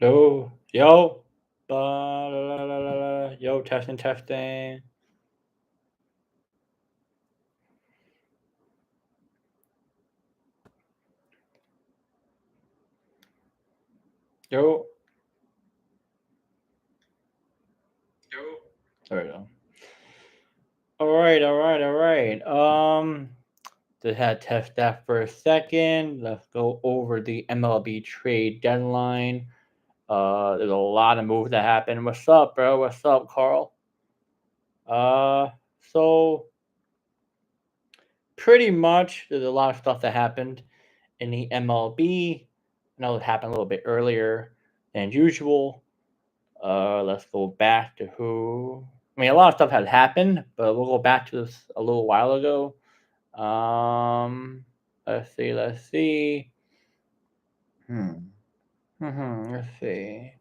Yo. Yo, testing, testing. Yo. There we go. All right. Just had to test that for a second. Let's go over the MLB trade deadline. There's a lot of moves that happened. What's up, bro? What's up, Carl? Uh, so pretty much there's a lot of stuff that happened in the MLB. I know it happened a little bit earlier than usual. Let's go back to who. I mean, a lot of stuff has happened, but we'll go back to this a little while ago. Let's see. Hmm. Let's see.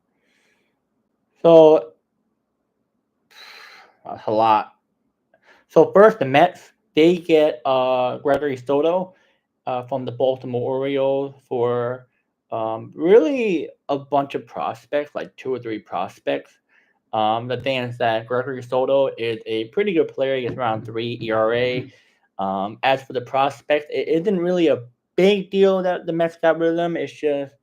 So that's a lot. So first, the Mets they get Gregory Soto from the Baltimore Orioles for really a bunch of prospects, like two or three prospects. The thing is that Gregory Soto is a pretty good player. He has around 3 ERA. As for the prospects, it isn't really a big deal that the Mets got rid of them. It's just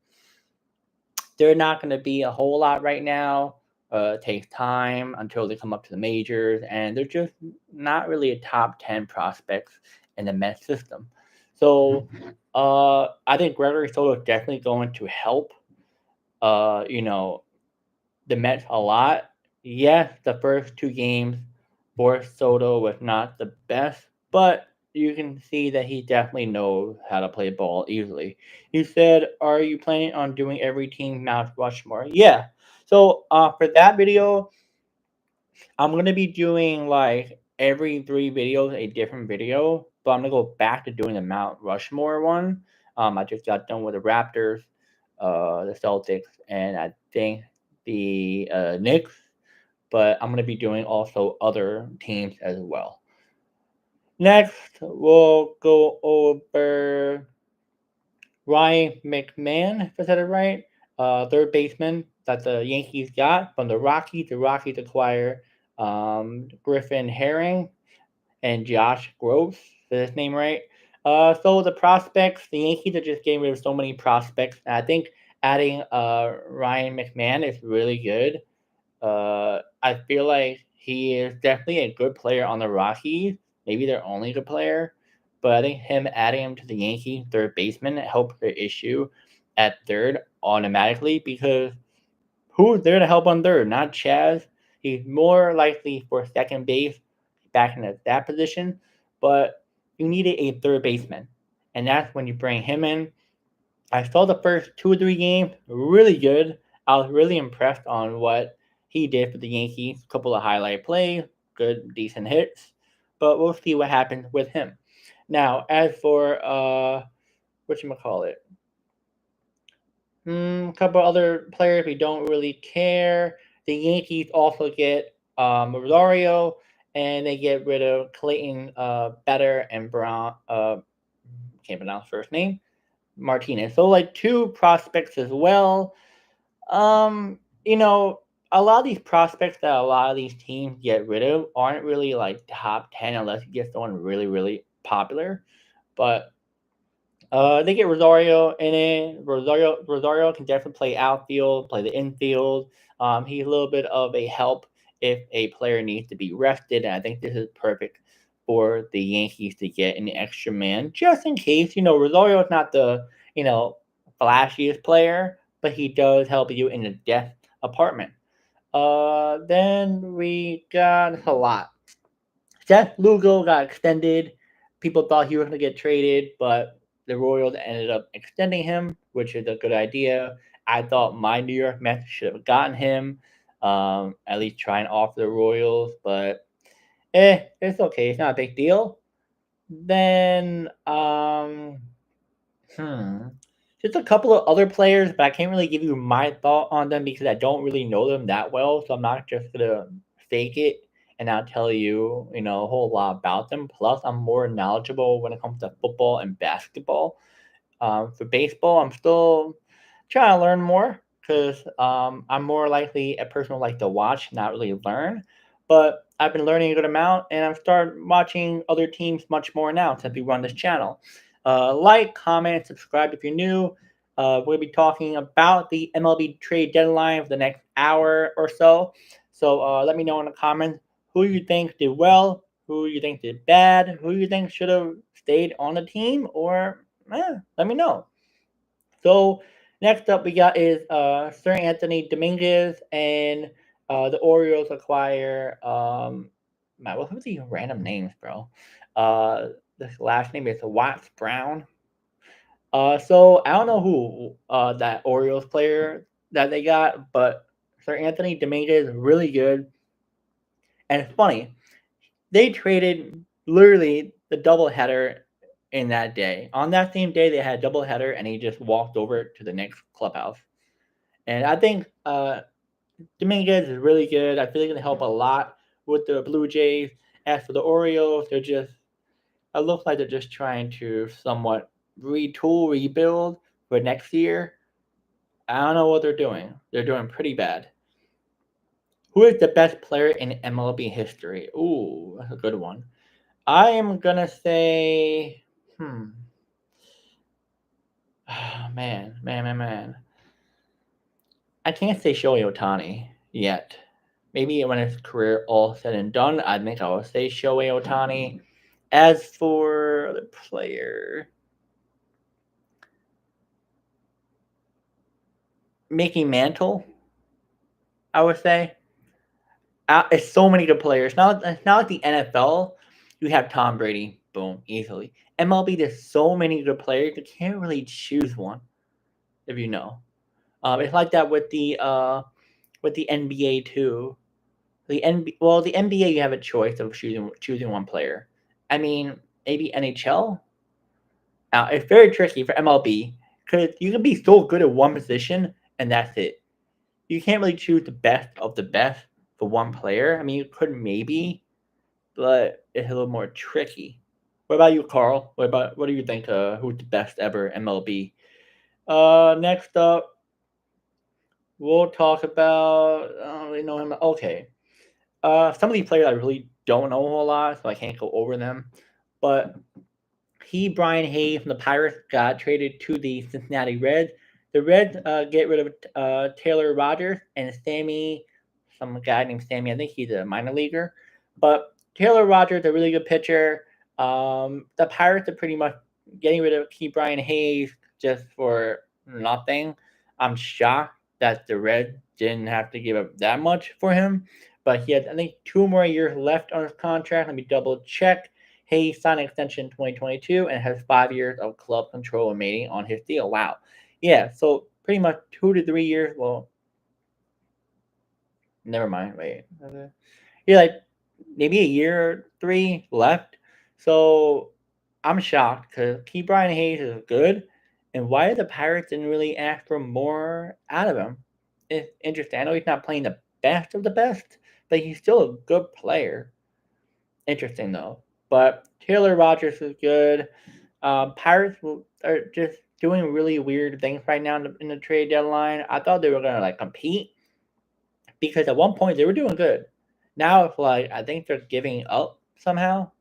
they're not going to be a whole lot right now. It takes time until they come up to the majors, and they're just not really a top 10 prospects in the Mets system. So I think Gregory Soto is definitely going to help. Uh, you know, the Mets a lot. Yes, the first two games for Soto was not the best, but you can see that he definitely knows how to play ball easily. You said, "Are you planning on doing every team Mount Rushmore?" Yeah. So for that video, I'm gonna be doing like every three videos a different video, but I'm gonna go back to doing the Mount Rushmore one. I just got done with the Raptors, the Celtics, and I think the Knicks. But I'm gonna be doing also other teams as well. Next, we'll go over Ryan McMahon, if I said it right. Third baseman that the Yankees got from the Rockies. The Rockies acquire Griffin Herring and Josh Groves. Is his name right? So the prospects, the Yankees are just getting rid of so many prospects. And I think adding Ryan McMahon is really good. I feel like he is definitely a good player on the Rockies. Maybe their only good player, but I think him adding him to the Yankee third baseman helped the issue at third automatically because who's there to help on third? Not Chaz. He's more likely for second base, back in that position, but you needed a third baseman, and that's when you bring him in. I saw the first two or three games really good. I was really impressed on what he did for the Yankees. A couple of highlight plays, good, decent hits, but we'll see what happens with him. Now, as for what you call it, a couple other players we don't really care. The Yankees also get Rosario, and they get rid of Clayton Better and Brown. Can't pronounce first name. Martinez. So like two prospects as well. You know, a lot of these prospects that a lot of these teams get rid of aren't really like top 10 unless you get someone really, really popular. But they get Rosario in it. Rosario can definitely play outfield, play the infield. He's a little bit of a help if a player needs to be rested, and I think this is perfect for the Yankees to get an extra man just in case. You know, Rosario is not the flashiest player, but he does help you in the depth apartment. Then we got a lot. Seth Lugo got extended. People thought he was going to get traded, but the Royals ended up extending him, which is a good idea. I thought my New York Mets should have gotten him, at least try and offer the Royals, but it's okay. It's not a big deal. Then, hmm, just a couple of other players, but I can't really give you my thought on them because I don't really know them that well. So I'm not just gonna fake it and not tell you, a whole lot about them. Plus, I'm more knowledgeable when it comes to football and basketball. For baseball, I'm still trying to learn more because I'm more likely a person who like to watch, not really learn. But I've been learning a good amount, and I've started watching other teams much more now since we run this channel. Like, comment, subscribe if you're new. We'll be talking about the MLB trade deadline for the next hour or so. So let me know in the comments who you think did well, who you think did bad, who you think should have stayed on the team, or let me know. So next up we got is Sir Anthony Dominguez and the Orioles acquire man, what was these random names, bro? The last name is Watts Brown. So I don't know who that Orioles player that they got, but Sir Anthony Dominguez is really good. And it's funny, they traded literally the doubleheader in that day. On that same day, they had a doubleheader, and he just walked over to the next clubhouse. And I think Dominguez is really good. I feel like going to help a lot with the Blue Jays. As for the Orioles, it looks like they're just trying to somewhat retool, rebuild for next year. I don't know what they're doing. They're doing pretty bad. Who is the best player in MLB history? Ooh, that's a good one. I am gonna say, man. I can't say Shohei Ohtani yet. Maybe when his career all said and done, I think I will say Shohei Ohtani. As for the player, Mickey Mantle, I would say. It's so many good players. It's not like the NFL. You have Tom Brady, boom, easily. MLB, there's so many good players. You can't really choose one, if you know. It's like that with the NBA too. The NBA you have a choice of choosing one player. I mean, maybe NHL. It's very tricky for MLB because you can be so good at one position and that's it. You can't really choose the best of the best for one player. I mean, you could maybe, but it's a little more tricky. What about you, Carl? What do you think? Who's the best ever MLB? Next up, we'll talk about. I don't really know him. Okay. Some of these players I really don't know a whole lot, so I can't go over them. But Brian Hayes from the Pirates got traded to the Cincinnati Reds. The Reds get rid of Taylor Rogers and some guy named Sammy. I think he's a minor leaguer. But Taylor Rogers, a really good pitcher. The Pirates are pretty much getting rid of Brian Hayes just for nothing. I'm shocked that the Reds didn't have to give up that much for him. But he has, I think, 2 more years left on his contract. Let me double check. Hayes signed an extension in 2022 and has 5 years of club control remaining on his deal. Wow. Yeah, so pretty much 2 to 3 years. Well, never mind. Wait. Yeah, like maybe a year or three left. So I'm shocked because Key Brian Hayes is good. And why the Pirates didn't really ask for more out of him? It's interesting. I know he's not playing the best of the best, but he's still a good player. Interesting though. But Taylor Rogers is good. Pirates are just doing really weird things right now in the trade deadline. I thought they were gonna like compete because at one point they were doing good. Now it's like I think they're giving up somehow.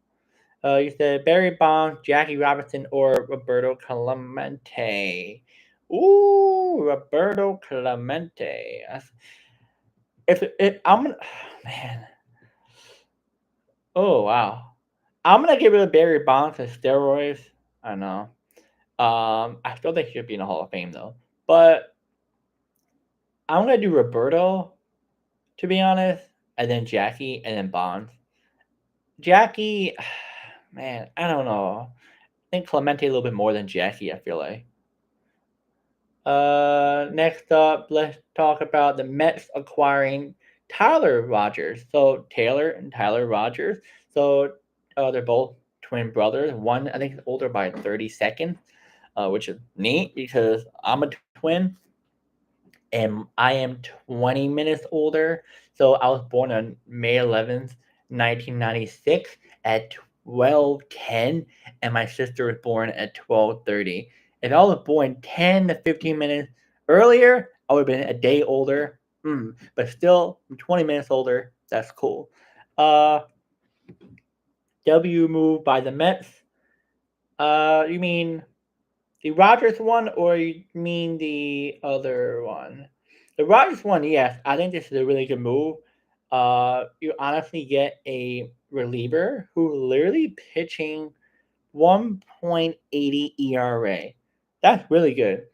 You said Barry Bonds, Jackie Robinson, or Roberto Clemente. Ooh, Roberto Clemente. If I'm gonna, man. Oh wow. I'm gonna get rid of Barry Bonds and steroids. I know. I still think he should be in the Hall of Fame though. But I'm gonna do Roberto, to be honest, and then Jackie, and then Bonds. Jackie, man, I don't know. I think Clemente a little bit more than Jackie. I feel like. Next up, let's talk about the Mets acquiring Tyler Rogers. So Taylor and Tyler Rogers. So they're both twin brothers. One I think is older by 30 seconds, which is neat because I'm a twin and I am 20 minutes older. So I was born on May 11th, 1996 at 12:10, and my sister was born at 12:30. If I was born 10 to 15 minutes earlier, I would have been a day older. But still, I'm 20 minutes older. That's cool. Uh, W move by the Mets. You mean the Rogers one, or you mean the other one? The Rogers one, yes. I think this is a really good move. You honestly get a reliever who literally pitching 1.80 ERA. That's really good.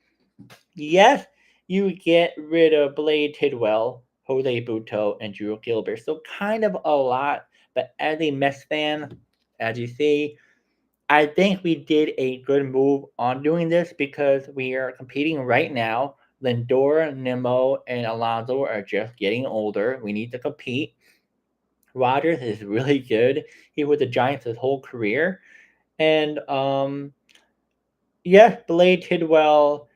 Yes, you get rid of Blade Tidwell, Jose Buto, and Drew Gilbert. So kind of a lot, but as a Mets fan, as you see, I think we did a good move on doing this because we are competing right now. Lindor, Nimmo, and Alonso are just getting older. We need to compete. Rogers is really good. He was the Giants his whole career. And yes, Blade Tidwell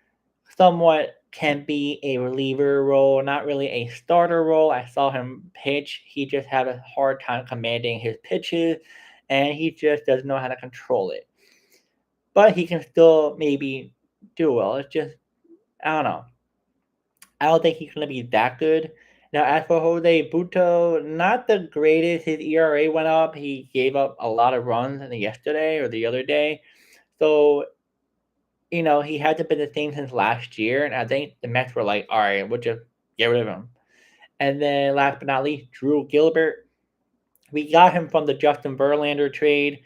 somewhat can be a reliever role, not really a starter role. I saw him pitch. He just had a hard time commanding his pitches, and he just doesn't know how to control it. But he can still maybe do well. It's just, I don't know. I don't think he's going to be that good. Now, as for Jose Buto, not the greatest. His ERA went up. He gave up a lot of runs yesterday or the other day. So he hasn't been the same since last year, and I think the Mets were like, all right, we'll just get rid of him. And then last but not least, Drew Gilbert. We got him from the Justin Verlander trade.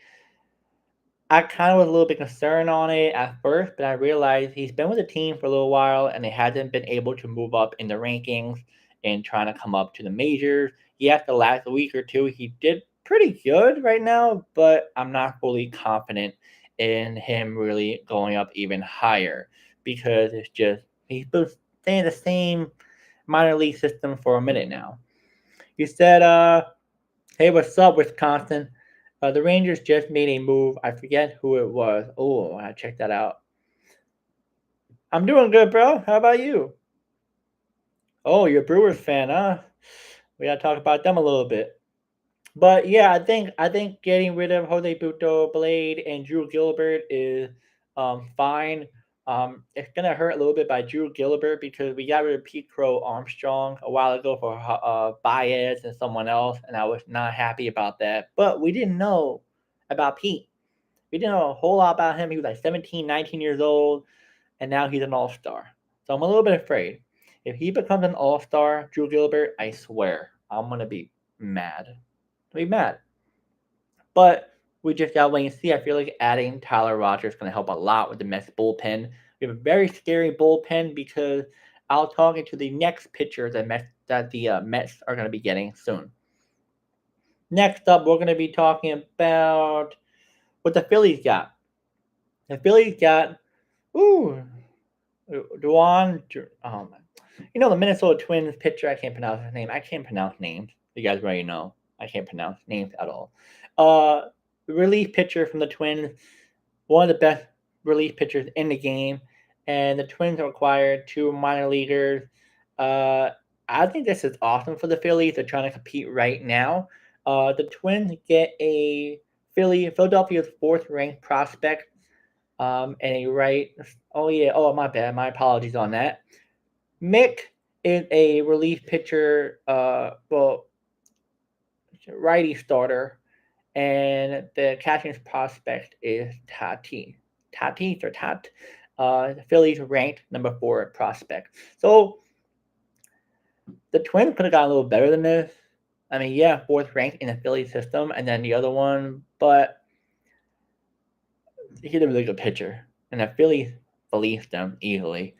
I kind of was a little bit concerned on it at first, but I realized he's been with the team for a little while, and they hasn't been able to move up in the rankings and trying to come up to the majors. Yes, the last week or two he did pretty good right now, but I'm not fully confident in him really going up even higher because it's just he's been staying in the same minor league system for a minute now. You said, "Hey, what's up, Wisconsin?" The Rangers just made a move. I forget who it was. Oh, I checked that out. I'm doing good, bro. How about you? Oh, you're a Brewers fan, huh? We gotta talk about them a little bit. But yeah, I think getting rid of Jose Buto, Blade, and Drew Gilbert is fine. It's gonna hurt a little bit by Drew Gilbert because we got rid of Pete Crow Armstrong a while ago for Baez and someone else, and I was not happy about that. But we didn't know about Pete. We didn't know a whole lot about him. He was like 17, 19 years old, and now he's an all star. So I'm a little bit afraid. If he becomes an all star, Drew Gilbert, I swear, I'm going to be mad. Be mad. But we just got to wait and see. I feel like adding Tyler Rogers is going to help a lot with the Mets bullpen. We have a very scary bullpen because I'll talk into the next pitcher that the Mets are going to be getting soon. Next up, we're going to be talking about what the Phillies got. The Phillies got, ooh, Duan, the Minnesota Twins pitcher. I can't pronounce his name. I can't pronounce names. You guys already know. I can't pronounce names at all. Relief pitcher from the Twins, one of the best relief pitchers in the game, and the Twins acquired two minor leaguers. Uh, I think this is awesome for the Phillies. They're trying to compete right now. The Twins get a Philadelphia's fourth ranked prospect, and a right. Oh yeah. Oh my bad. My apologies on that. Mick is a relief pitcher. Righty starter, and the catching prospect is Tatis or Tat. The Phillies ranked number 4 prospect. So the Twins could have got a little better than this. I mean, yeah, fourth ranked in the Philly system, and then the other one, but he's a really good pitcher, and the Phillies released them easily.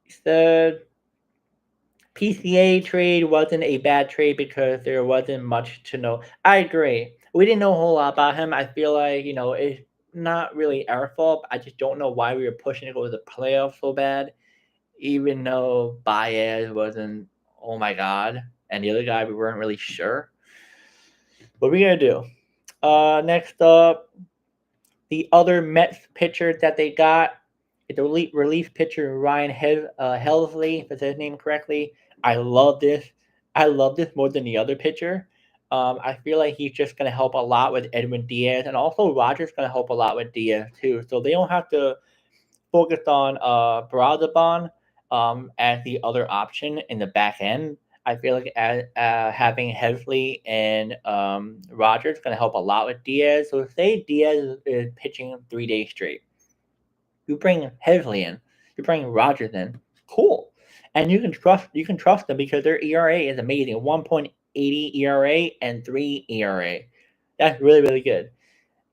He said PCA trade wasn't a bad trade because there wasn't much to know. I agree. We didn't know a whole lot about him. I feel like, it's not really our fault. I just don't know why we were pushing to go to the playoffs so bad, even though Baez wasn't, oh my God. And the other guy, we weren't really sure. What are we going to do? Next up, the other Mets pitcher that they got is the relief pitcher Ryan Helsley, if I said his name correctly. I love this. I love this more than the other pitcher. I feel like he's just going to help a lot with Edwin Diaz, and also Rogers going to help a lot with Diaz too. So they don't have to focus on Bradabon. as the other option in the back end. I feel like having Hesley and Rogers going to help a lot with Diaz. So say Diaz is pitching 3 days straight, you bring Hesley in, you bring Rogers in, cool, and you can trust them because their ERA is amazing, 1.80 ERA and 3 ERA. That's really really good.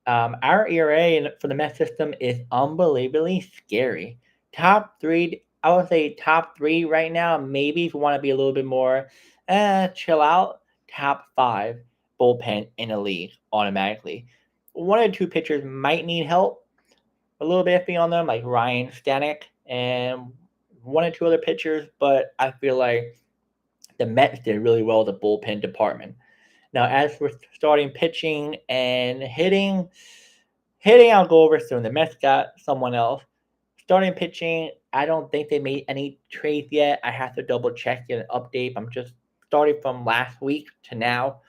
Our ERA for the Met system is unbelievably scary. Top three, I would say top three right now. Maybe if you want to be a little bit more, chill out. Top five bullpen in the league automatically. One or two pitchers might need help, a little bit iffy on them, like Ryan Stanek and one or two other pitchers. But I feel like the Mets did really well with the bullpen department. Now, as for starting pitching and hitting I'll go over soon. The Mets got someone else. Starting pitching, I don't think they made any trades yet. I have to double check, get an update. I'm just starting from last week to now.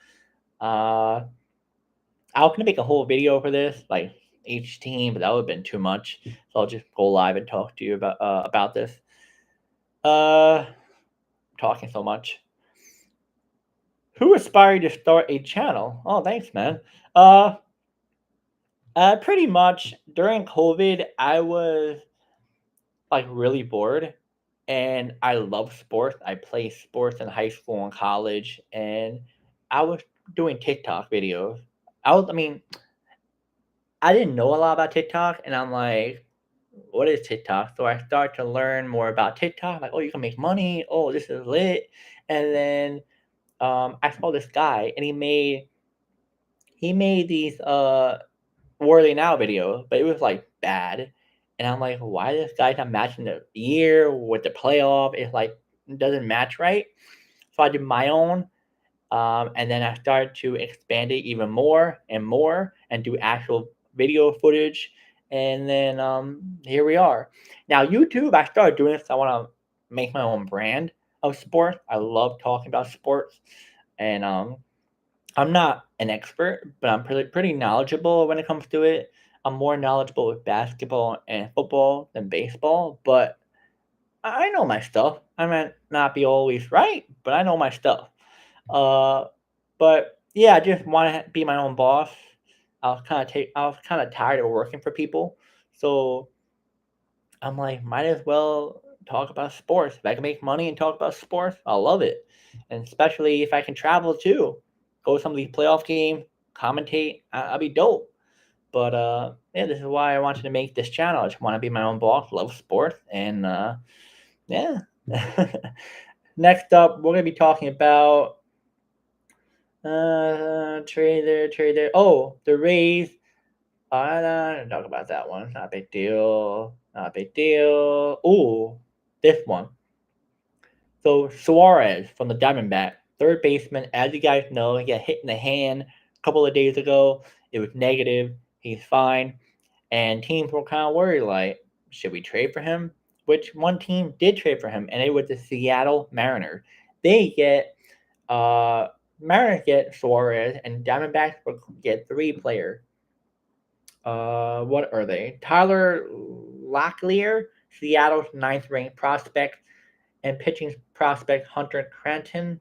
I was gonna make a whole video for this, like each team, but that would have been too much. So I'll just go live and talk to you about this. Uh, Talking so much. Who aspired to start a channel? Oh, thanks, man. Uh, Pretty much during COVID, I was like really bored, and I love sports. I play sports in high school and college, and I was doing TikTok videos. I mean, I didn't know a lot about TikTok, and I'm like, what is TikTok? So I start to learn more about TikTok. Like, oh, you can make money. Oh, this is lit. And then I saw this guy, and he made these Worthy Now videos, but it was like bad. And I'm like, why this guy's not matching the year with the playoff? It's like it doesn't match right. So I did my own, and then I started to expand it even more and more, and do actual video footage. And then here we are. Now YouTube, I started doing this. I want to make my own brand of sports. I love talking about sports, and I'm not an expert, but I'm pretty knowledgeable when it comes to it. I'm more knowledgeable with basketball and football than baseball, but I know my stuff. I might not be always right, but I know my stuff. Uh, but yeah, I just want to be my own boss. I was kind of tired of working for people, so I'm like, might as well talk about sports. If I can make money and talk about sports, I'll love it. And especially if I can travel too, go to some of these playoff games, commentate, I'll be dope. But yeah, this is why I wanted to make this channel. I just want to be my own boss, love sports, and yeah. Next up, we're gonna be talking about trader. Oh, the Rays. I don't talk about that one. Not a big deal. Not a big deal. Ooh, this one. So Suarez from the Diamondback, third baseman. As you guys know, he got hit in the hand a couple of days ago. It was negative. He's fine. And teams were kind of worried, like, should we trade for him? Which one team did trade for him, and it was the Seattle Mariners. They get Mariners get Suarez, and Diamondbacks will get three players. What are they? Tyler Locklear, Seattle's ninth ranked prospect, and pitching prospect Hunter Cranton,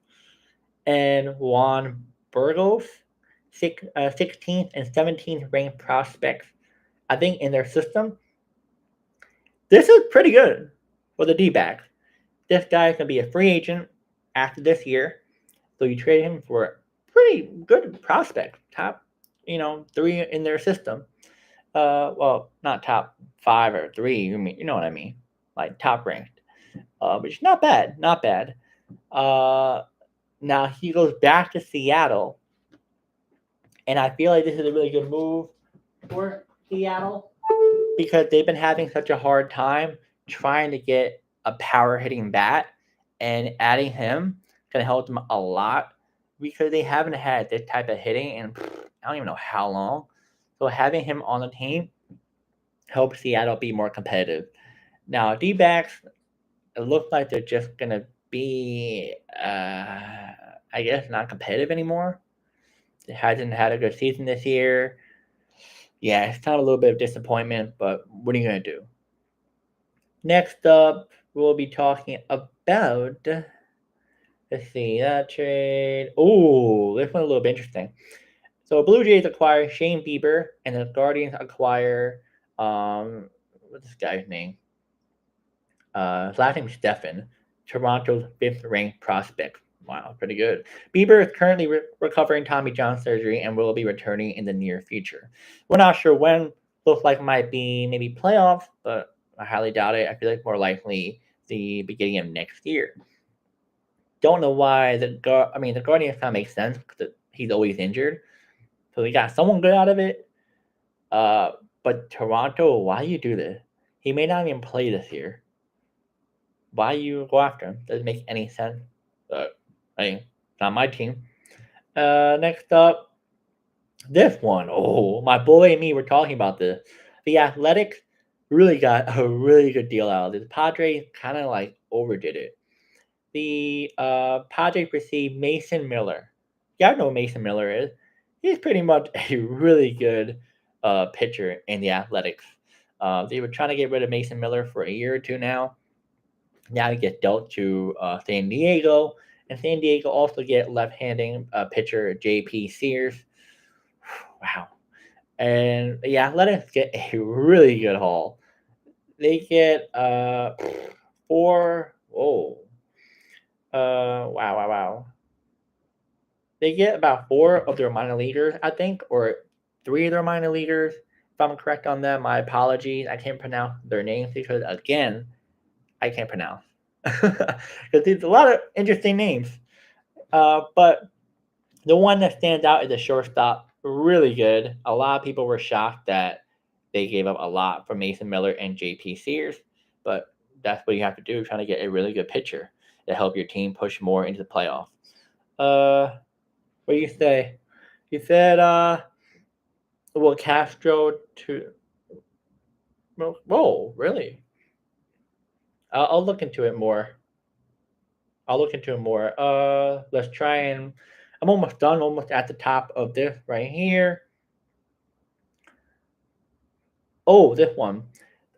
and Juan Burgos, 16th and 17th ranked prospects, I think, in their system. This is pretty good for the D backs. This guy is going to be a free agent after this year, so you trade him for a pretty good prospect, top, three in their system. Well, not top five or three. You know what I mean, like top ranked. Which is not bad, not bad. Now he goes back to Seattle, and I feel like this is a really good move for Seattle because they've been having such a hard time trying to get a power hitting bat, and adding him can help them a lot because they haven't had this type of hitting in I don't even know how long. So having him on the team helps Seattle be more competitive. Now, D backs, it looks like they're just going to be, I guess, not competitive anymore. It hasn't had a good season this year. Yeah, it's kind of a little bit of disappointment, but what are you going to do? Next up, we'll be talking about. Let's see that trade. Oh, this one a little bit interesting. So Blue Jays acquire Shane Bieber, and the Guardians acquire what's this guy's name? His last name is Stefan, Toronto's fifth-ranked prospect. Wow, pretty good. Bieber is currently recovering Tommy John surgery and will be returning in the near future. We're not sure when. Looks like it might be maybe playoffs, but I highly doubt it. I feel like more likely the beginning of next year. Don't know why the Guardians kind of makes sense because he's always injured, so we got someone good out of it. But Toronto, why you do this? He may not even play this year. Why you go after him? Doesn't make any sense. But hey, not my team. Next up, this one. Oh, my boy and me were talking about this. The Athletics really got a really good deal out of this. Padres kind of like overdid it. The Padres received Mason Miller. Y'all know who Mason Miller is. He's pretty much a really good pitcher in the Athletics. They were trying to get rid of Mason Miller for a year or two now. Now he gets dealt to San Diego, and San Diego also get left-handed pitcher J.P. Sears. Wow. And the Athletics get a really good haul. They get four. Whoa. Wow. They get about four of their minor leaguers, I think, or three of their minor leaguers. If I'm correct on that, my apologies. I can't pronounce their names because, again, I can't pronounce. Because there's a lot of interesting names. But the one that stands out is the shortstop. Really good. A lot of people were shocked that they gave up a lot for Mason Miller and J.P. Sears. But that's what you have to do, trying to get a really good pitcher to help your team push more into the playoffs. What do you say? You said, well, Castro to. Whoa, really? I'll look into it more. Let's try and. I'm almost done. Almost at the top of this right here. Oh, this one.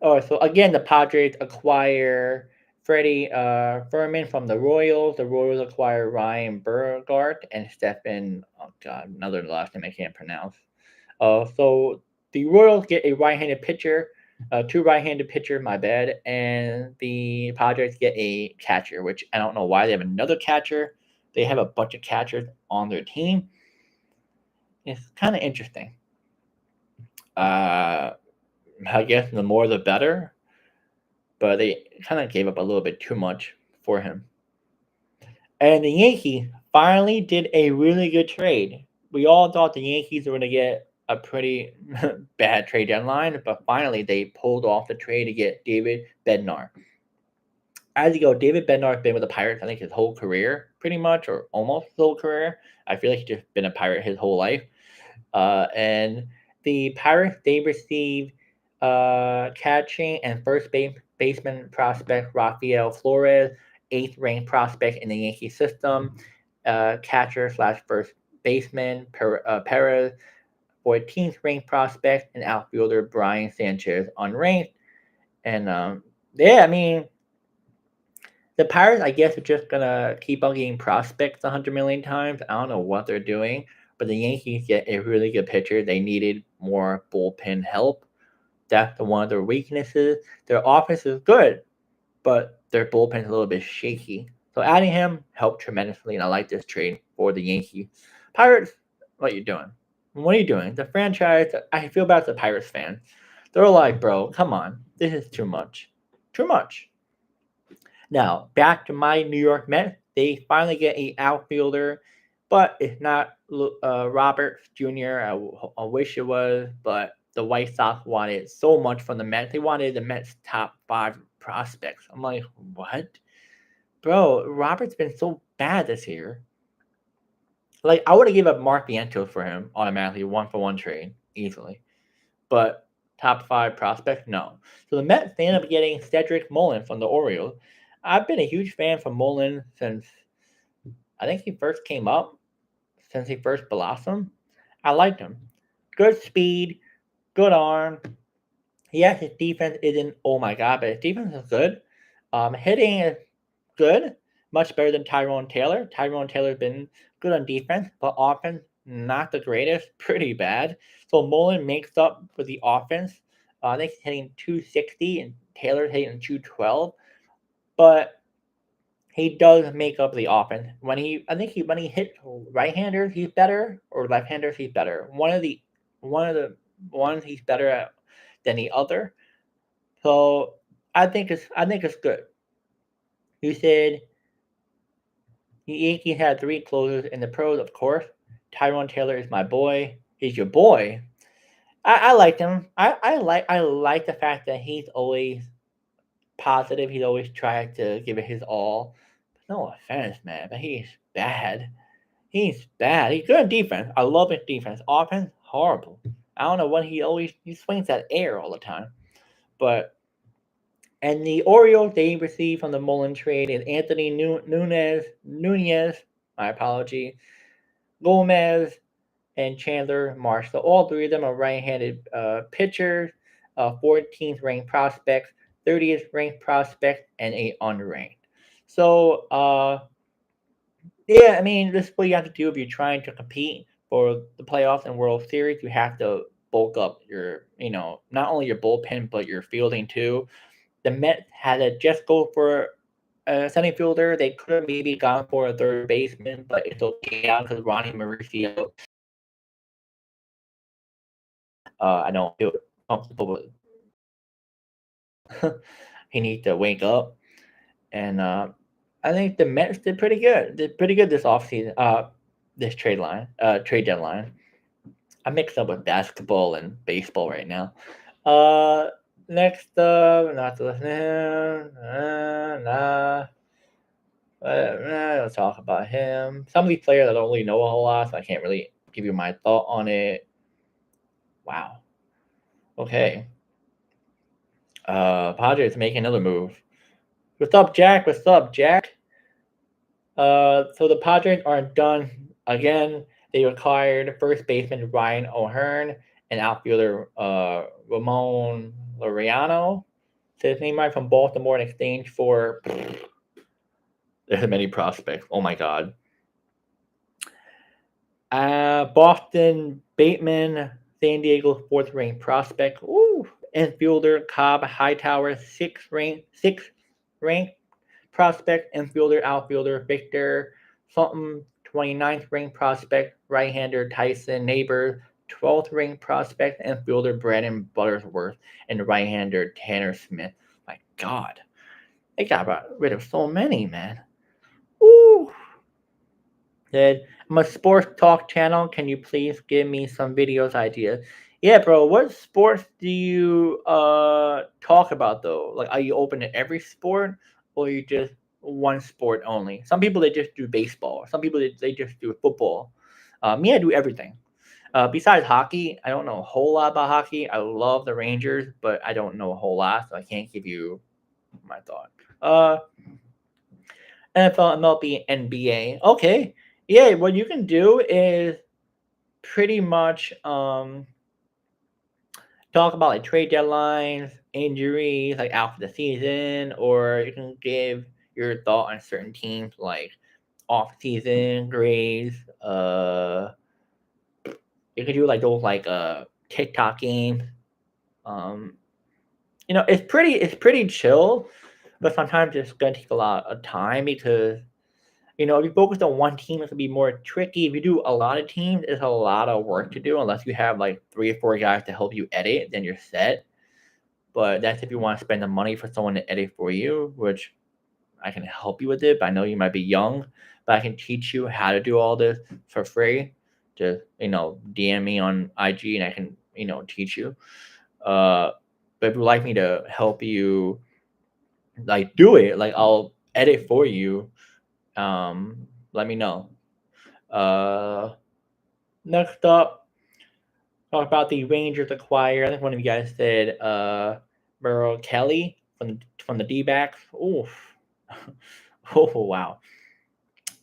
Oh, so again, the Padres acquire Freddie Furman from the Royals. The Royals acquire Ryan Burgart and Stephen. Oh God, another last name I can't pronounce. So the Royals get a right-handed pitcher, two right-handed pitchers. My bad, and the Padres get a catcher, which I don't know why they have another catcher. They have a bunch of catchers on their team. It's kind of interesting. I guess the more the better, but they kind of gave up a little bit too much for him. And the Yankees finally did a really good trade. We all thought the Yankees were going to get a pretty bad trade deadline, but finally they pulled off the trade to get David Bednar. As you go, David Bednar has been with the Pirates, I think, his whole career, pretty much, or almost his whole career. I feel like he's just been a Pirate his whole life. And the Pirates, they received catching and first baseman prospect Rafael Flores, eighth-ranked prospect in the Yankee system, catcher/first baseman Perez, 14th-ranked prospect, and outfielder Brian Sanchez unranked. And I mean, the Pirates, I guess, are just gonna keep on getting prospects 100 million times. I don't know what they're doing, but the Yankees get a really good pitcher. They needed more bullpen help. That's one of their weaknesses. Their offense is good, but their bullpen is a little bit shaky. So adding him helped tremendously, and I like this trade for the Yankees. Pirates, what are you doing? What are you doing? The franchise, I feel bad as a Pirates fan. They're like, bro, come on. This is too much. Too much. Now, back to my New York Mets. They finally get an outfielder, but it's not Roberts Jr. I wish it was, but the White Sox wanted so much from the Mets. They wanted the Mets' top 5 prospects. I'm like, what? Bro, Robert's been so bad this year. Like, I would have given up Mark Vientos for him automatically, 1-for-1 trade, easily. But top 5 prospect, no. So the Mets ended up getting Cedric Mullin from the Orioles. I've been a huge fan from Mullin since I think he first came up, since he first blossomed. I liked him. Good speed, good arm. Yes, his defense isn't, oh my God, but his defense is good. Hitting is good, much better than Tyrone Taylor. Tyrone Taylor's been good on defense, but offense not the greatest, pretty bad. So Mullen makes up for the offense. I think he's hitting 260 and Taylor's hitting 212, but he does make up the offense. When he hits right-handers, he's better, or left-handers, he's better. One of the ones he's better at than the other. So I think it's good. You said the Yankees had three closers in the pros, of course. Tyrone Taylor is my boy. He's your boy. I liked him. I like the fact that he's always positive. He's always trying to give it his all. No offense, man, but he's bad. He's bad. He's good at defense. I love his defense. Offense, horrible. I don't know what he swings that air all the time. But and the Orioles they received from the Mullen trade is Anthony Nunez, my apology, Gomez, and Chandler Marsh. So all three of them are right-handed pitchers, 14th ranked prospects, 30th ranked prospect, and a unranked. So yeah, I mean, this is what you have to do if you're trying to compete for the playoffs and World Series. You have to bulk up your, not only your bullpen but your fielding too. The Mets had to just go for a center fielder. They could have maybe gone for a third baseman, but it's okay now because Ronnie Mauricio. I don't feel comfortable with. He needs to wake up, and I think the Mets did pretty good. Did pretty good this offseason. This trade deadline. I mixed up with basketball and baseball right now. Uh, Next up, not to listen to him. Let's talk about him. Some of these players I don't really know a whole lot, so I can't really give you my thought on it. Wow. Okay. Padres making another move. What's up, Jack? What's up, Jack? So the Padres aren't done again. They acquired first baseman Ryan O'Hearn and outfielder Ramon Laureano. Says his name right from Baltimore in exchange for there's many prospects. Oh my god. Boston Bateman, San Diego fourth ranked prospect. Ooh, infielder Cobb Hightower, sixth ranked prospect, infielder, outfielder Victor something, 29th ranked prospect, right-hander Tyson Neighbor, 12th ranked prospect, infielder Brandon Buttersworth, and right-hander Tanner Smith. My God, they got rid of so many, man. Ooh. Said, I'm a sports talk channel. Can you please give me some videos ideas? Yeah, bro. What sports do you talk about though? Like, are you open to every sport, or you just one sport only? Some people they just do baseball. Some people they just do football. Me, I do everything. Besides hockey, I don't know a whole lot about hockey. I love the Rangers, but I don't know a whole lot, so I can't give you my thought. Uh, NFL, MLB, NBA. Okay, yeah. What you can do is pretty much talk about like trade deadlines, injuries, like out for the season, or you can give your thought on certain teams like off season grades. You can do like those like TikTok games. Um, it's pretty chill, but sometimes it's gonna take a lot of time because if you focus on one team, it can be more tricky. If you do a lot of teams, it's a lot of work to do. Unless you have like 3 or 4 guys to help you edit, then you're set. But that's if you want to spend the money for someone to edit for you, which I can help you with it. But I know you might be young, but I can teach you how to do all this for free. Just DM me on IG, and I can teach you. Uh, but if you'd like me to help you, like do it, like I'll edit for you. Let me know. Uh, Next up, talk about the Rangers acquire. I think one of you guys said Merrill Kelly from the D backs. Oof. Oh wow.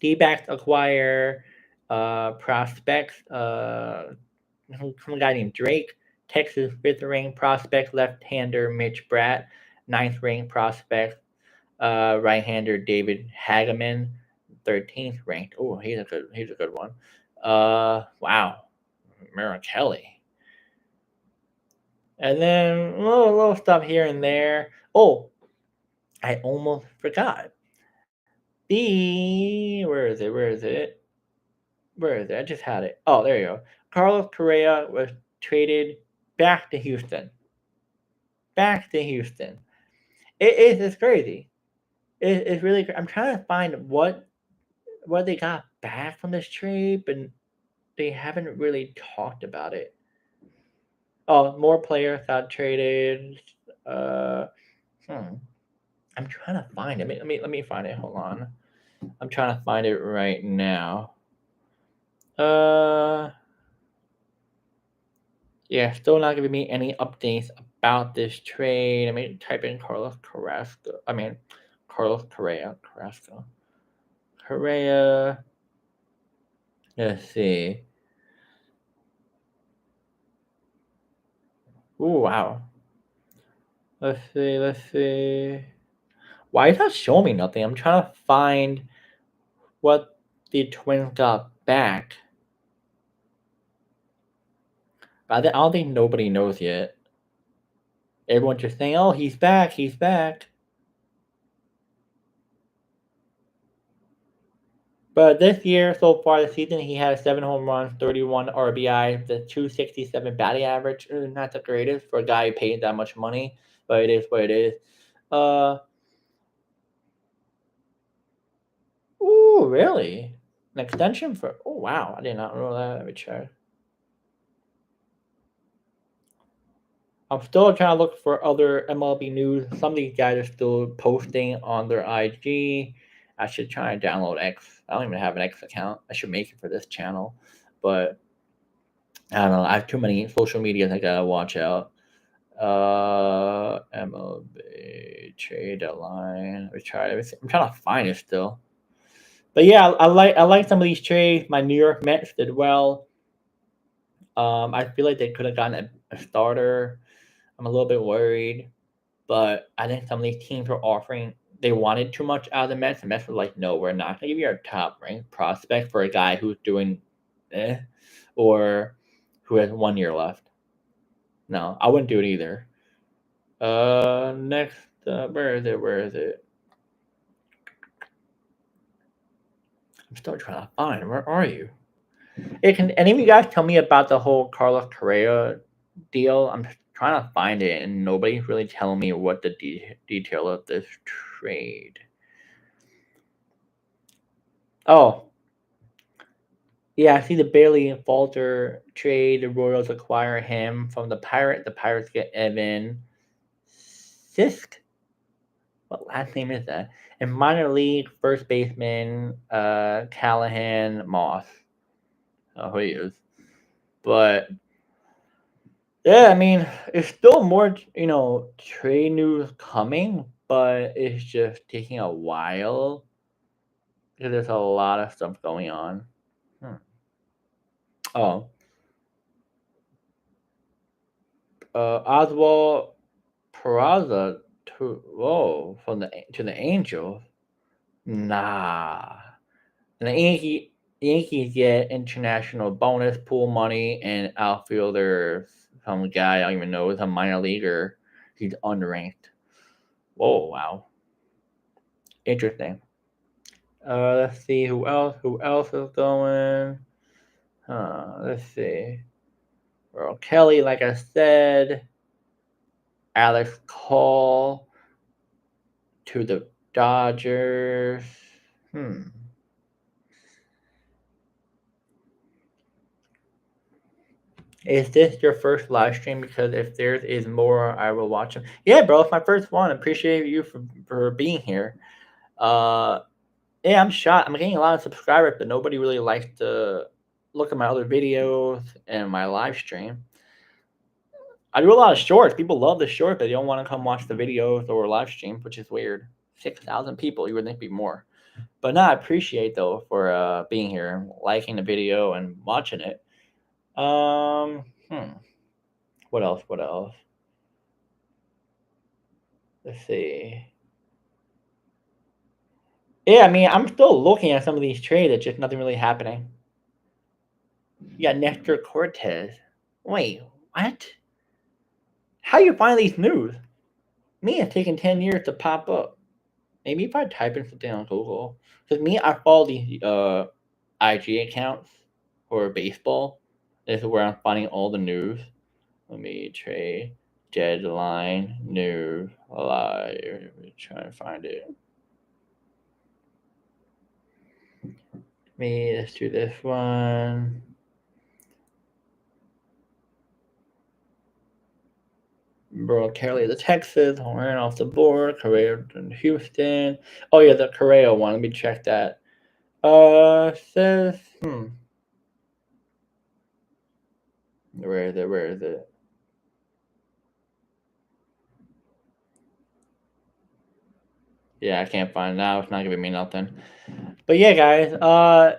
D backs acquire prospects. Some guy named Drake, Texas fifth ranked prospect, left hander Mitch Bratt, ninth ranked prospect. Right-hander David Hageman, 13th ranked. Oh, he's a good one. Wow, Merrill Kelly. And then little stuff here and there. Oh, I almost forgot. Where is it? Where is it? Where is it? I just had it. Oh, there you go. Carlos Correa was traded back to Houston. Back to Houston. It's crazy. It's really. I'm trying to find what they got back from this trade, but they haven't really talked about it. Oh, more players got traded. Uh, hmm. I'm trying to find it. Let me find it. Hold on. I'm trying to find it right now. Uh, yeah, still not giving me any updates about this trade. I mean, type in Carlos Carrasco. I mean, Carlos Correa. Carrasco. Correa. Let's see. Ooh, wow. Let's see. Let's see. Why is that showing me nothing? I'm trying to find what the Twins got back. But I don't think nobody knows yet. Everyone's just saying, "Oh, he's back. He's back." But this year, so far this season, he has 7 home runs, 31 RBI, the 267 batting average. Not the greatest for a guy who paid that much money, but it is what it is. Uh, ooh, really? An extension for? Oh, wow! I did not know that. Let me check. I'm still trying to look for other MLB news. Some of these guys are still posting on their IG. I should try and download X. I don't even have an X account. I should make it for this channel, but I don't know. I have too many social medias I gotta watch out. MLB Trade Deadline. We try. I'm trying to find it still. But yeah, I like some of these trades. My New York Mets did well. I feel like they could have gotten a starter. I'm a little bit worried, but I think some of these teams were offering. They wanted too much out of the Mets. The Mets were like, "No, we're not gonna give you our top ranked prospect for a guy who's doing, or who has 1 year left." No, I wouldn't do it either. Next, where is it? Where is it? I'm still trying to find. Where are you? Can any of you guys tell me about the whole Carlos Correa deal? I'm trying to find it, and nobody's really telling me what the detail of this trade. Oh, yeah, I see the Bailey and Falter trade. The Royals acquire him from the Pirates. The Pirates get Evan Sisk. What last name is that? And minor league first baseman Callahan Moss. Oh, who he is. But yeah, I mean, it's still more, trade news coming, but it's just taking a while because there's a lot of stuff going on. Hmm. Oh, Oswald Peraza from the Angels. Nah, and the Yankees get international bonus pool money and outfielder some guy I don't even know is a minor leaguer. He's unranked. Whoa, wow, interesting. Let's see who else. Who else is going? Let's see. Earl Kelly, like I said. Alex Cole to the Dodgers. Hmm. Is this your first live stream? Because if there is more, I will watch them. Yeah, bro, it's my first one. Appreciate you for being here. Uh, yeah, I'm shocked. I'm getting a lot of subscribers, but nobody really likes to look at my other videos and my live stream. I do a lot of shorts. People love the short, but they don't want to come watch the videos or live stream, which is weird. 6,000 people. You would think it'd be more. But no, I appreciate though for being here and liking the video and watching it. Hmm. What else? What else? Let's see. Yeah, I mean, I'm still looking at some of these trades. It's just nothing really happening. You got Nestor Cortez. Wait, what? How you find these news? Me, it's taken 10 years to pop up. Maybe if I type in something on Google. Because me, I follow these IG accounts for baseball. This is where I'm finding all the news. Let me trade deadline news live. Let me try and find it. Let's do this one. Bro, Kelly, the Texas, ran off the board. Correa in Houston. Oh yeah, the Correa one. Let me check that. Says where is it? Where is it? Yeah, I can't find it now. It's not giving me nothing. But yeah, guys.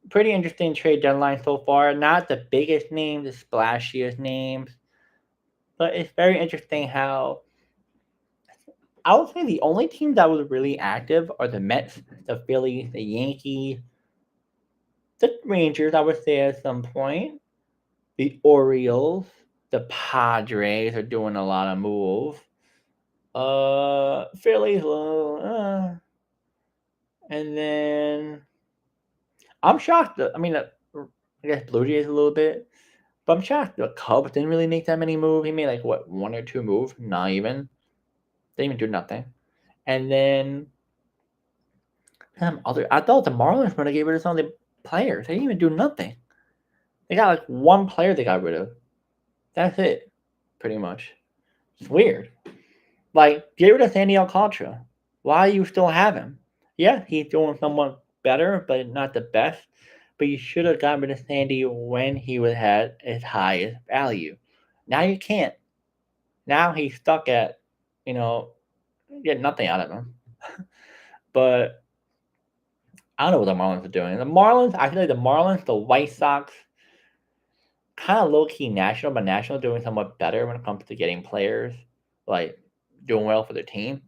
Pretty interesting trade deadline so far. Not the biggest names, the splashiest names, but it's very interesting how I would say the only team that was really active are the Mets, the Phillies, the Yankees, the Rangers. I would say at some point, the Orioles, the Padres are doing a lot of moves. Phillies, and then I'm shocked. I mean, I guess Blue Jays a little bit, but I'm shocked. The Cubs didn't really make that many moves. He made like what, one or two moves? Not even. They didn't even do nothing. And then I thought the Marlins were gonna get rid of some of the players. They didn't even do nothing. They got like one player they got rid of. That's it, pretty much. It's weird. Like, get rid of Sandy Alcantara. Why you still have him? Yeah, he's doing somewhat better, but not the best. But you should have gotten rid of Sandy when he was at his highest value. Now you can't. Now he's stuck at, you know, get nothing out of him. But I don't know what the Marlins are doing. The Marlins, I feel like the Marlins, the White Sox, kind of low key national, but national doing somewhat better when it comes to getting players, like doing well for their team.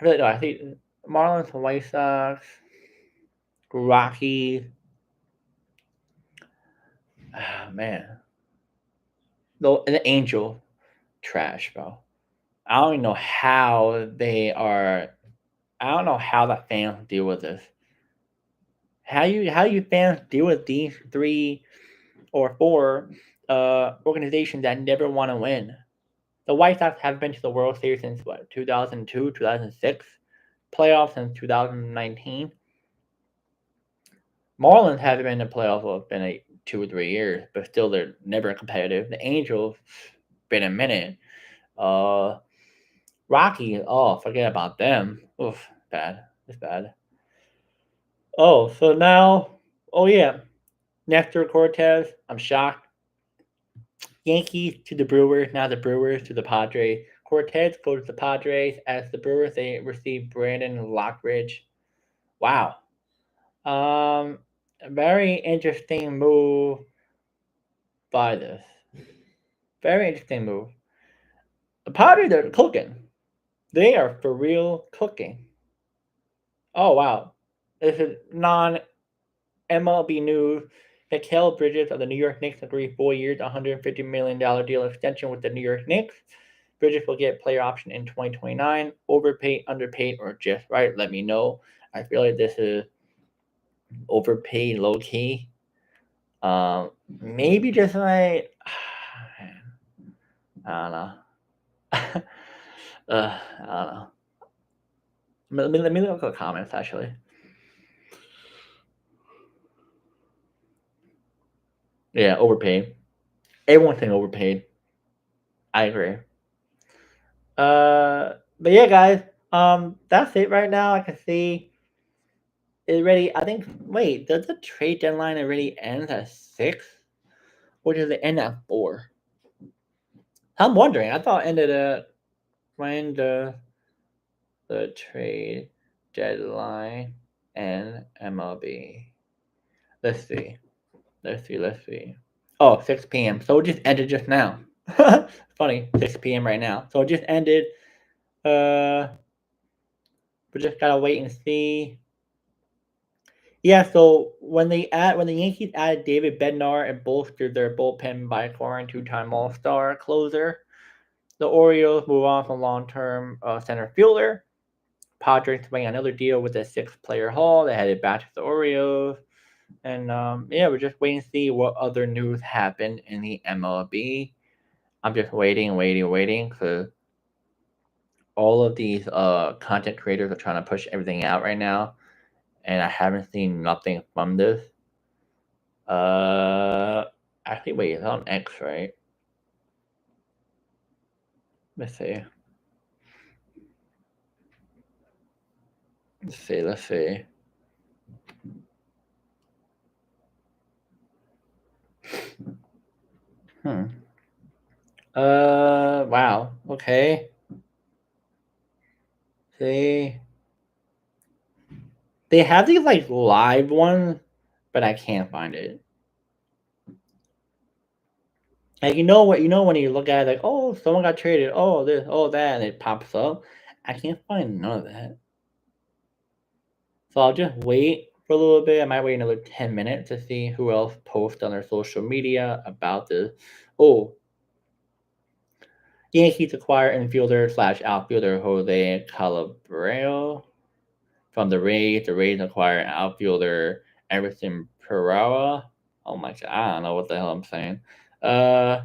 I really do. I think Marlins, White Sox, Rockies. Oh, man, the Angels, trash, bro. I don't even know how they are. I don't know how the fans deal with this. How you fans deal with these three or four organizations that never want to win? The White Sox have been to the World Series since what, 2002, 2006, playoffs since 2019. Marlins haven't been in the playoffs for been 2 or 3 years, but still they're never competitive. The Angels been a minute. Uh, Rocky, oh, forget about them. Oof, bad. It's bad. Oh, so now, oh yeah, Nestor Cortez. I'm shocked. Yankees to the Brewers. Now the Brewers to the Padres. Cortez goes to the Padres. As the Brewers, they receive Brandon Lockridge. Wow. A very interesting move by this. Very interesting move. The Padres are cooking. They are for real cooking. Oh wow. This is non MLB news. Mikal Bridges of the New York Knicks agreed 4 years, $150 million deal extension with the New York Knicks. Bridges will get player option in 2029. Overpaid, underpaid, or just right? Let me know. I feel like this is overpaid, low key. Maybe just like I don't know. I don't know. Let me look at the comments actually. Yeah, overpaid. Everyone's saying overpaid. I agree. But yeah, guys. That's it right now. I can see it already. I think. Wait, does the trade deadline already end at 6, or does it end at 4? I'm wondering. I thought it ended at when the trade deadline and MLB. Let's see. Let's see. Oh, 6 p.m. So it just ended just now. Funny, 6 p.m. right now. So it just ended. Uh, We just gotta wait and see. Yeah, so when the Yankees added David Bednar and bolstered their bullpen by acquiring two-time All-Star closer, the Orioles move on from long-term center fielder. Padres made another deal with a six-player haul. They headed back to the Orioles. And yeah, we're just waiting to see what other news happened in the MLB. I'm just waiting because all of these content creators are trying to push everything out right now, and I haven't seen nothing from this. Actually, wait, it's on X, right? Let's see. Let's see. Wow. Okay. See, they have these like live ones, but I can't find it. Like you know when you look at it, like, oh, someone got traded, oh this, oh that, and it pops up. I can't find none of that. So I'll just wait for a little bit. I might wait another 10 minutes to see who else posts on their social media about this. Oh, Yankees acquire infielder slash outfielder Jose Calabrero from the Rays. The Rays acquire outfielder Everson Pereira. Oh my god, I don't know what the hell I'm saying. Uh,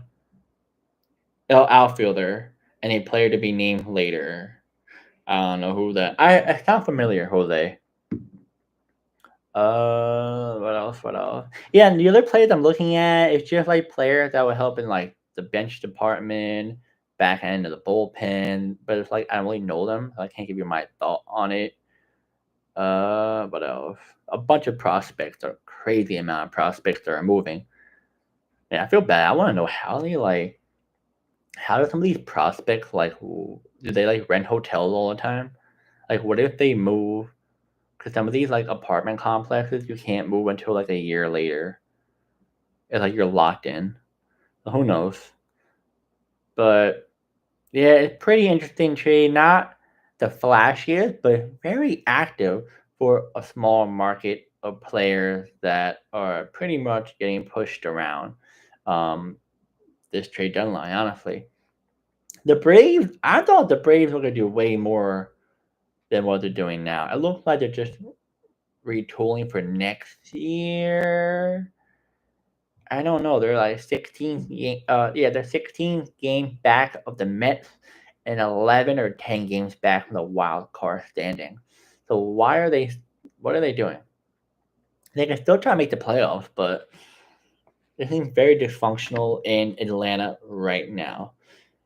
outfielder and a player to be named later. I don't know who that. I sound familiar, Jose. What else? What else? Yeah, and the other players I'm looking at is just like players that would help in like the bench department, back end of the bullpen. But it's like I don't really know them, so I can't give you my thought on it. What else? A bunch of prospects, a crazy amount of prospects that are moving. Yeah, I feel bad. I want to know how they like. How do some of these prospects like? Do they like rent hotels all the time? Like, what if they move? Because some of these like apartment complexes, you can't move until like a year later. It's like you're locked in. So who knows? But yeah, it's pretty interesting trade. Not the flashiest, but very active for a small market of players that are pretty much getting pushed around. Um, this trade deadline, honestly. The Braves, I thought the Braves were going to do way more than what they're doing now. It looks like they're just retooling for next year. I don't know. They're like 16 they're 16 games back of the Mets and 11 or 10 games back from the wild card standing. So what are they doing? They can still try to make the playoffs, but they seem very dysfunctional in Atlanta right now.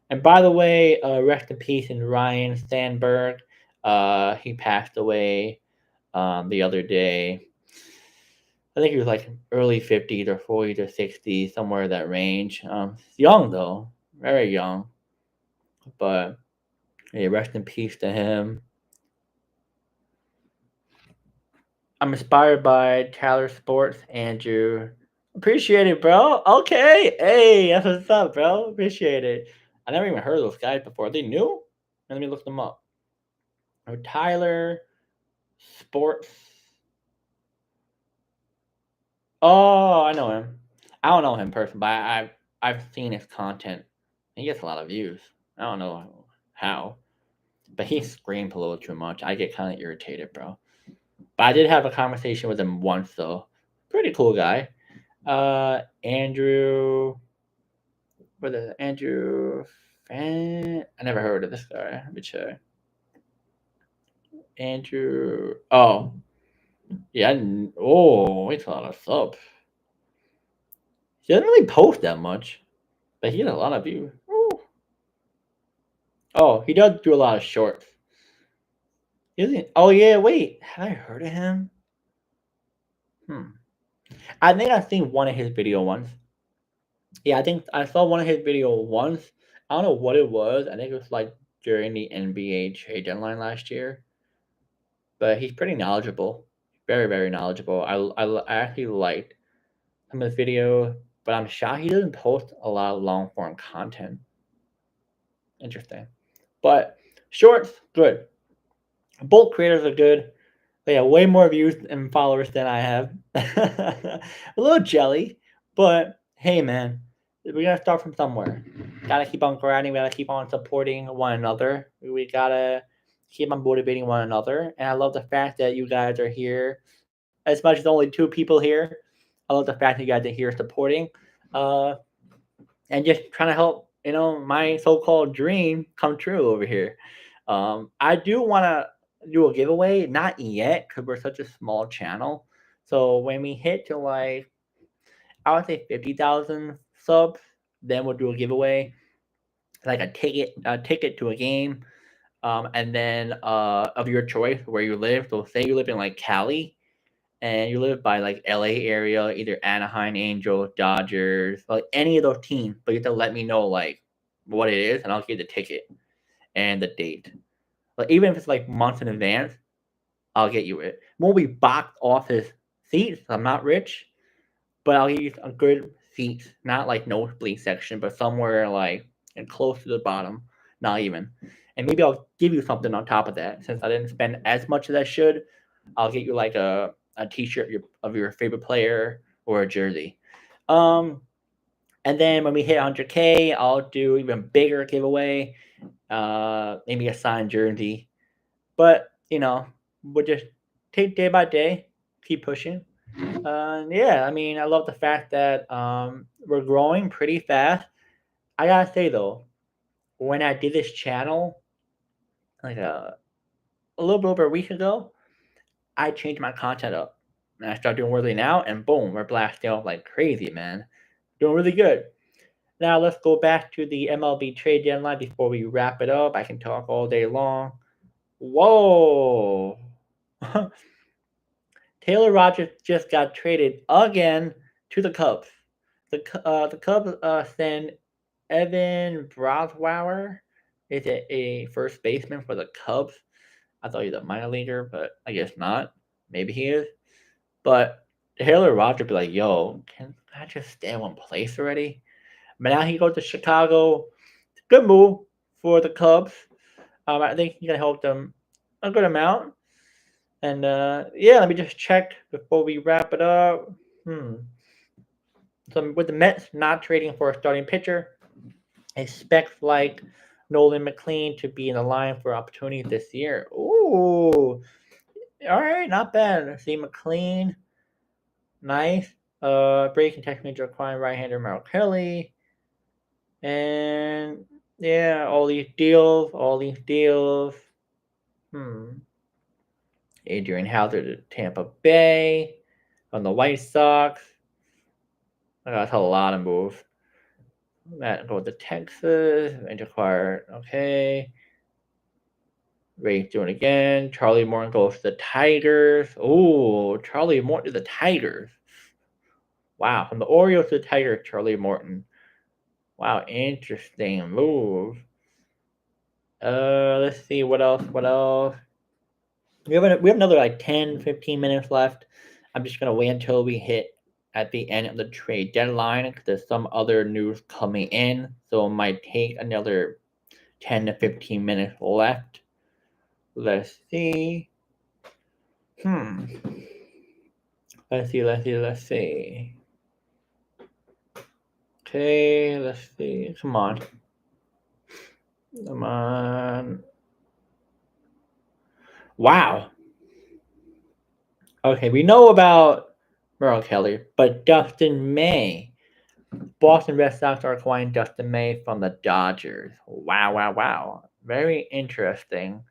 And by the way, rest in peace in Ryan Sandberg. He passed away the other day. I think he was like early 50s or 40s or 60s, somewhere in that range. Young though, very young. But yeah, rest in peace to him. I'm inspired by Tyler Sports, Andrew. Appreciate it, bro. Okay. Hey, that's what's up, bro. Appreciate it. I never even heard of those guys before. Are they new? Let me look them up. Oh, Tyler Sports. Oh, I know him. I don't know him personally, but I've seen his content. He gets a lot of views. I don't know how, but he screamed a little too much. I get kind of irritated, bro. But I did have a conversation with him once, though. Pretty cool guy. Andrew. What is it? Andrew Fan? I never heard of this guy. Let me check. Andrew. Oh, yeah. Oh, it's a lot of subs. He doesn't really post that much, but he has a lot of views. Ooh. Oh, he does do a lot of shorts. Isn't? Oh yeah. Wait, have I heard of him? I think I've seen one of his video once. Yeah, I think I saw one of his video once. I don't know what it was. I think it was like during the NBA trade deadline last year. But he's pretty knowledgeable, very very knowledgeable. I actually liked some of his video, but I'm shocked he doesn't post a lot of long form content. Interesting, but shorts good. Both creators are good. They have way more views and followers than I have. A little jelly, but hey, man, we gotta start from somewhere. Gotta keep on grinding. We gotta keep on supporting one another. We gotta keep on motivating one another. And I love the fact that you guys are here. As much as only 2 people here, I love the fact that you guys are here supporting, uh, and just trying to help my so-called dream come true over here. I do want to do a giveaway, not yet because we're such a small channel. So when we hit to like I would say 50,000 subs, then we'll do a giveaway, like a ticket to a game, and then of your choice where you live. So say you live in like Cali and you live by like LA area, either Anaheim Angels, Dodgers, like any of those teams, but you have to let me know like what it is, and I'll give you the ticket and the date. Like even if it's like months in advance, I'll get you it. Won't be boxed off his seats. I'm not rich, but I'll give you a good seat, not like nosebleed section, but somewhere like and close to the bottom, not even. And maybe I'll give you something on top of that since I didn't spend as much as I should. I'll get you like a T-shirt of your favorite player or a jersey. Um, and then when we hit 100K, I'll do even bigger giveaway. Maybe a signed jersey. But we'll just take day by day, keep pushing. Yeah, I mean, I love the fact that we're growing pretty fast. I gotta say though, when I did this channel like a little bit over a week ago, I changed my content up. And I started doing Worthy now, and boom, we're blasting off like crazy, man. Doing really good. Now let's go back to the MLB trade deadline before we wrap it up. I can talk all day long. Whoa. Taylor Rogers just got traded again to the Cubs. The Cubs send Evan Broswauer. Is it a first baseman for the Cubs? I thought he was a minor leaguer, but I guess not. Maybe he is. But Taylor Rogers be like, yo, can I just stay in one place already? But now he goes to Chicago. Good move for the Cubs. I think he's gonna help them a good amount. And yeah, let me just check before we wrap it up. So with the Mets not trading for a starting pitcher, expect like Nolan McLean to be in the line for opportunities this year. Ooh, all right, not bad. See McLean, nice. Breaking tech major acquiring right-hander Merrill Kelly, and yeah, all these deals, Hmm. Adrian Hauser to Tampa Bay, on the White Sox. That's a lot of moves. Matt go to Texas and acquire. Okay. Ray's doing it again. Charlie Morton goes to the Tigers. Oh, Charlie Morton to the Tigers. Wow, from the Orioles to the Tigers, Charlie Morton. Wow, interesting move. Let's see what else. We have another like 10, 15 minutes left. I'm just gonna wait until we hit at the end of the trade deadline because there's some other news coming in, so it might take another 10 to 15 minutes left. Let's see. Let's see. Okay, let's see. Come on. Wow. Okay, we know about Merrill Kelly, but Dustin May. Boston Red Sox are acquiring Dustin May from the Dodgers. Wow. Very interesting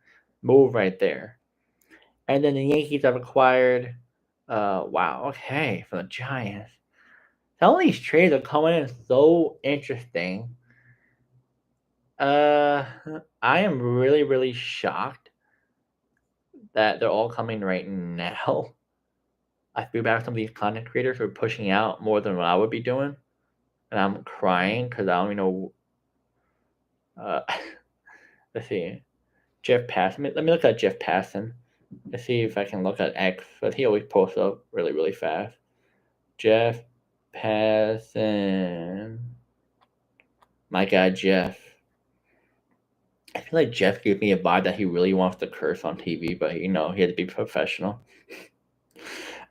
move right there. And then the Yankees have acquired, wow, okay, from the Giants. Some of these trades are coming in so interesting. I am really, really shocked that they're all coming right now. I feel bad for some of these content creators who are pushing out more than what I would be doing. And I'm crying because I don't even know. Let's see. Jeff Passan. Let me look at Jeff Passan. Let's see if I can look at X, but he always posts up really, really fast. Jeff Passan. My guy, Jeff. I feel like Jeff gave me a vibe that he really wants to curse on TV, but he had to be professional.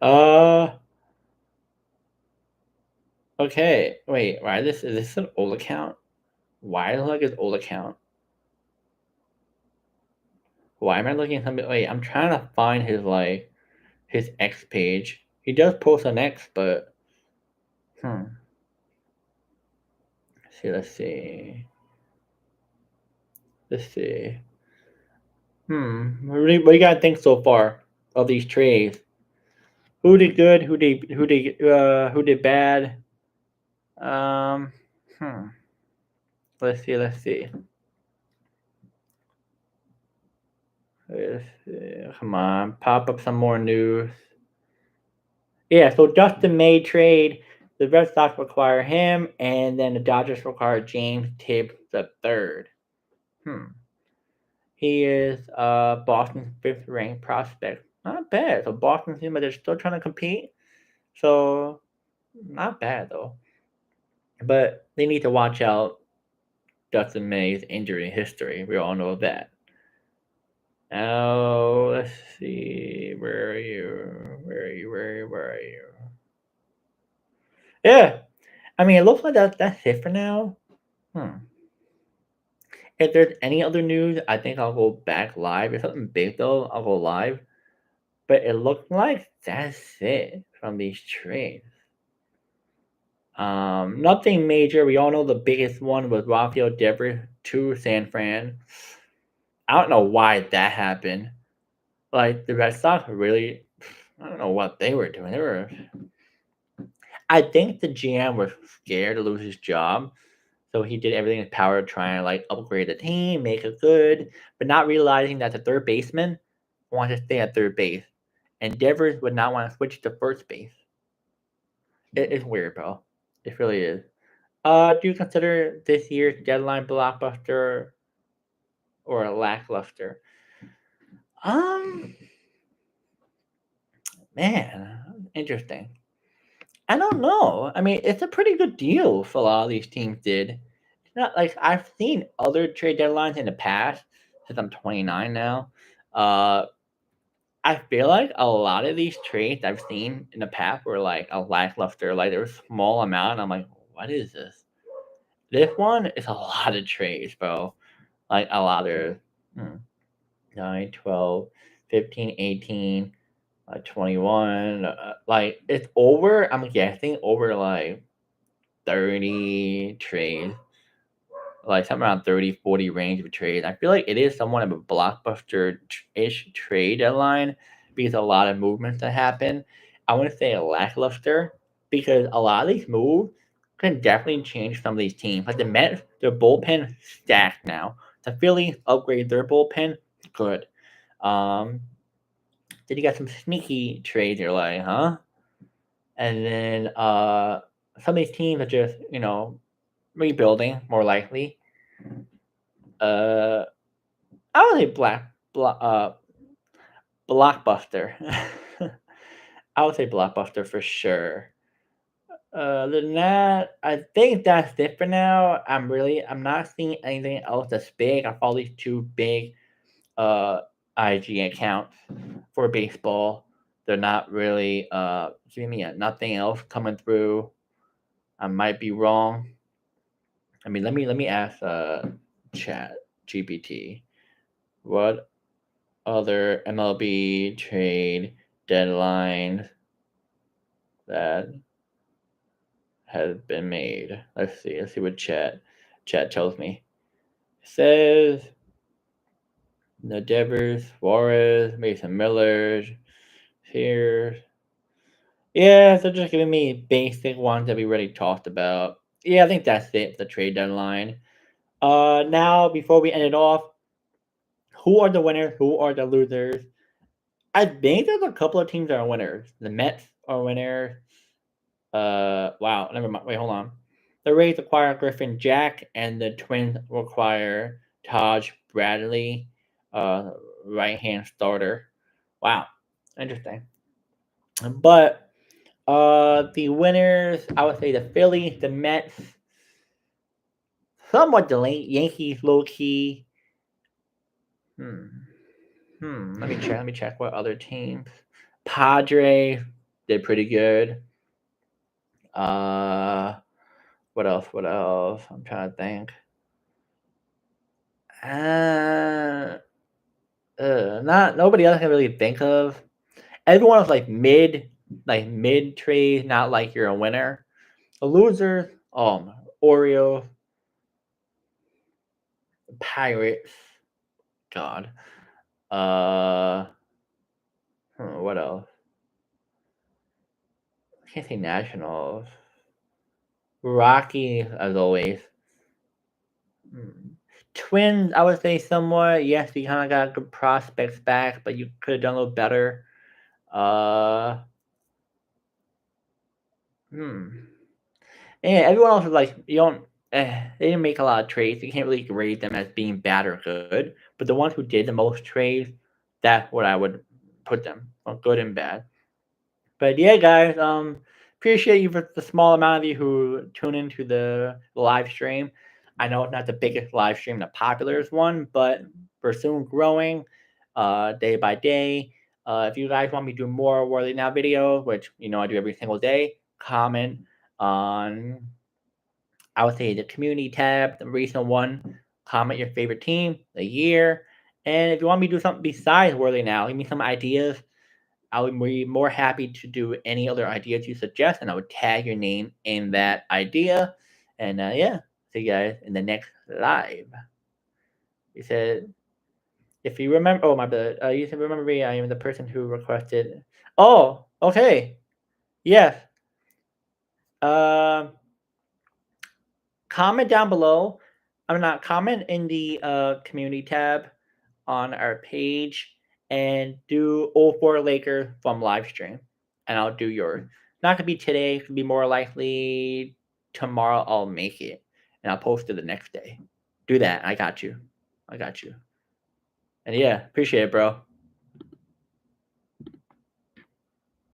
Uh, okay. Wait, why is this an old account? Why the heck is old account? Why am I looking at something? Wait, I'm trying to find his X page. He does post on X, but hmm. Let's see. Let's see. What do you gotta think so far of these trades? Who did good? Who did bad? Um, hmm. Let's see. Let's see. Come on, pop up some more news. Yeah, so Dustin May trade. The Red Sox require him, and then the Dodgers require James Tibbs the third. He is Boston's fifth ranked prospect. Not bad. So Boston team, but they're still trying to compete. So not bad though. But they need to watch out Dustin May's injury history. We all know that. Now let's see. Where are you? Where are you? Yeah. I mean, it looks like that's it for now. If there's any other news, I think I'll go back live. If something big though, I'll go live. But it looked like that's it from these trades. Nothing major. We all know the biggest one was Rafael Devers to San Fran. I don't know why that happened. Like the Red Sox really, I don't know what they were doing. I think the GM was scared to lose his job, so he did everything in his power to try and like upgrade the team, make it good, but not realizing that the third baseman wanted to stay at third base, and Devers would not want to switch to first base. It's weird, bro. It really is. Do you consider this year's deadline blockbuster or lackluster? Um, man, interesting. I don't know. I mean, it's a pretty good deal for a lot of these teams did. It's not like I've seen other trade deadlines in the past, since I'm 29 now. Uh, I feel like a lot of these trades I've seen in the past were like a lackluster, like there was a small amount. I'm like, what is this? This one is a lot of trades, bro. Like a lot of hmm, 9, 12, 15, 18, 21. Like it's over, I'm guessing, over like 30 trades, like something around 30, 40 range of trades. I feel like it is somewhat of a blockbuster-ish trade deadline because a lot of movements that happen. I want to say lackluster because a lot of these moves can definitely change some of these teams. Like the Mets, their bullpen stacked now. The Phillies upgrade their bullpen, good. Um, then you got some sneaky trades. You're like, huh? And then some of these teams are just rebuilding more likely. Uh, I would say blockbuster. I would say blockbuster for sure. Other than that, I think that's it for now. I'm not seeing anything else that's big. I follow these two big uh IG accounts for baseball. They're not really giving me nothing else coming through. I might be wrong. I mean, let me ask Chat GPT. What other MLB trade deadlines that has been made? Let's see. Let's see what chat tells me. It says the Devers, Suarez, Mason Miller, here. Yeah, they're just giving me basic ones that we already talked about. Yeah, I think that's it. The trade deadline. Now before we end it off, who are the winners? Who are the losers? I think there's a couple of teams that are winners. The Mets are winners. Wow, never mind. Wait, hold on. The Rays acquire Griffin Jack, and the Twins require Taj Bradley, uh, right hand starter. Wow, interesting. But the winners, I would say the Phillies, the Mets, somewhat the Yankees, low key. Hmm. Let me check. Let me check what other teams. Padre did pretty good. Uh, what else? What else? I'm trying to think. Uh, not nobody else I can really think of. Everyone was like mid trade, not like you're a winner. A loser. Orioles, Pirates. God. Uh, what else? I can't say Nationals. Rocky, as always. Hmm. Twins, I would say somewhat. Yes, you kind of got good prospects back, but you could have done a little better. Uh, hmm. And everyone else was like, you don't. They didn't make a lot of trades. You can't really grade them as being bad or good. But the ones who did the most trades, that's what I would put them on good and bad. But yeah, guys, appreciate you for the small amount of you who tune into the live stream. I know it's not the biggest live stream, the popular one, but we're soon growing, day by day. If you guys want me to do more Worthy Now videos, which I do every single day, comment on I would say the community tab, the recent one. Comment your favorite team, the year, and if you want me to do something besides Worthy Now, give me some ideas. I would be more happy to do any other ideas you suggest, and I would tag your name in that idea. And yeah, see you guys in the next live. You said, if you remember, oh my bad, you said remember me. I am the person who requested. Oh, okay, yes. Um, comment down below. I'm not comment in the community tab on our page and do all four Lakers from live stream, and I'll do yours. Not gonna be today. It could be more likely tomorrow. I'll make it, and I'll post it the next day. Do that. I got you. I got you. And yeah, appreciate it, bro.